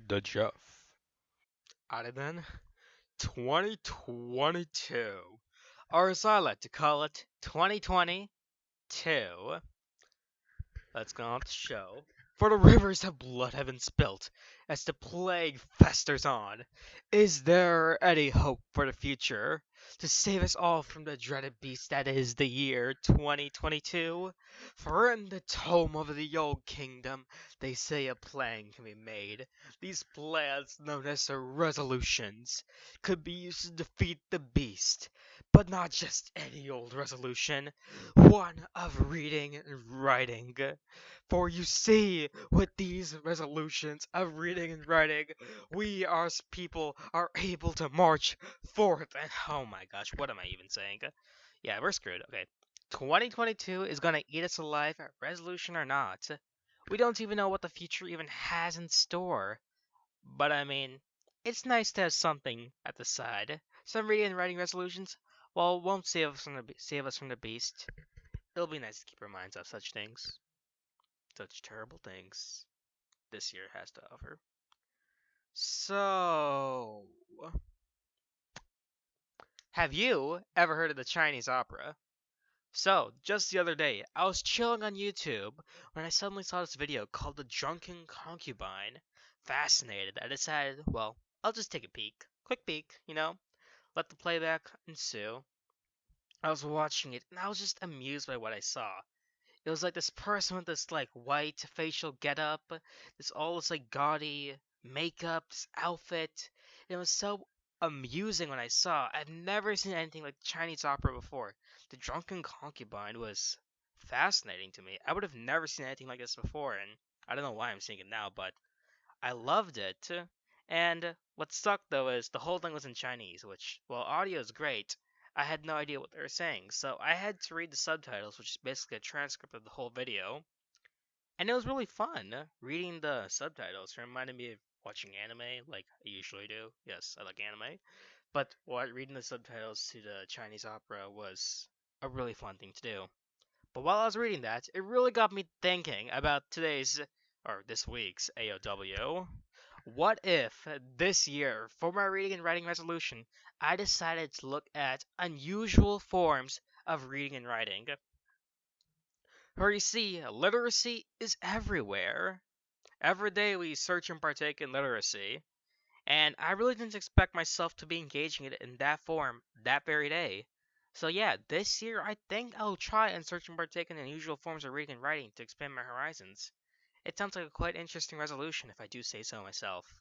The Jeff. Alright then, 2022, or as I like to call it, 2022. Let's go on with the show. For the rivers of blood have been spilt as the plague festers on. Is there any hope for the future to save us all from the dreaded beast that is the year 2022? For in the tome of the old kingdom, they say a plan can be made. These plans, known as the resolutions, could be used to defeat the beast. But not just any old resolution, one of reading and writing. For you see, with these resolutions of reading and writing, we as people are able to march forth. And oh my gosh, what am I even saying? Yeah, we're screwed. Okay. 2022 is gonna eat us alive, resolution or not. We don't even know what the future even has in store. But I mean, it's nice to have something at the side. Some reading and writing resolutions, well, won't save us from the beast. It'll be nice to keep our minds off such things. Such terrible things this year has to offer. So, have you ever heard of the Chinese opera? So, just the other day, I was chilling on YouTube when I suddenly saw this video called The Drunken Concubine. Fascinated, I decided, well, I'll just take a peek. Quick peek, let the playback ensue. I was watching it and I was just amused by what I saw. It was like this person with this like white facial getup, this like gaudy makeup, this outfit. It was so amusing when I saw. I've never seen anything like Chinese opera before. The Drunken Concubine was fascinating to me. I would have never seen anything like this before, and I don't know why I'm seeing it now, but I loved it. And what sucked though is the whole thing was in Chinese, which, while audio is great, I had no idea what they were saying. So I had to read the subtitles, which is basically a transcript of the whole video. And it was really fun. Reading the subtitles reminded me of watching anime, like I usually do. Yes, I like anime. But reading the subtitles to the Chinese opera was a really fun thing to do. But while I was reading that, it really got me thinking about this week's AOW. What if this year, for my reading and writing resolution, I decided to look at unusual forms of reading and writing? For you see, literacy is everywhere. Every day we search and partake in literacy, and I really didn't expect myself to be engaging in it in that form that very day. So yeah, this year I think I'll try and search and partake in unusual forms of reading and writing to expand my horizons. It sounds like a quite interesting resolution if I do say so myself.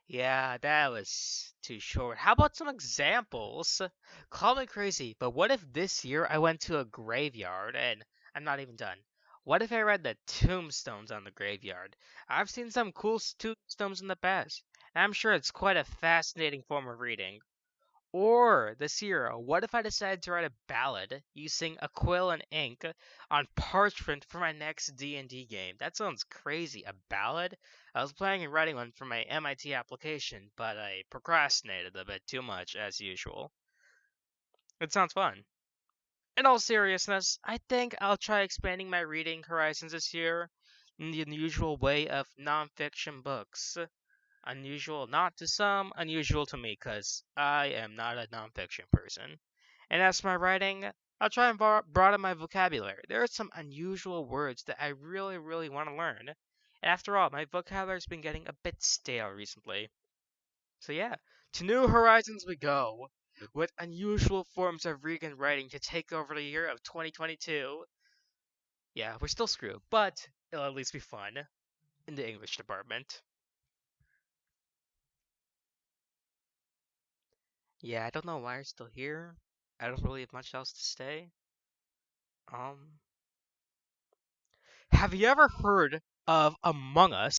Yeah, that was too short. How about some examples? Call me crazy, but what if this year I went to a graveyard and I'm not even done? What if I read the tombstones on the graveyard? I've seen some cool tombstones in the past, and I'm sure it's quite a fascinating form of reading. Or this year, what if I decided to write a ballad using a quill and ink on parchment for my next D&D game? That sounds crazy. A ballad? I was planning on writing one for my MIT application, but I procrastinated a bit too much as usual. It sounds fun. In all seriousness, I think I'll try expanding my reading horizons this year in the unusual way of nonfiction books. Unusual not to some, unusual to me, because I am not a nonfiction person. And as for my writing, I'll try and broaden my vocabulary. There are some unusual words that I really, really want to learn. And after all, my vocabulary's been getting a bit stale recently. So yeah, to new horizons we go, with unusual forms of reading and writing to take over the year of 2022. Yeah, we're still screwed, but it'll at least be fun in the English department. Yeah, I don't know why you're still here. I don't really have much else to say. Um, have you ever heard of Among Us?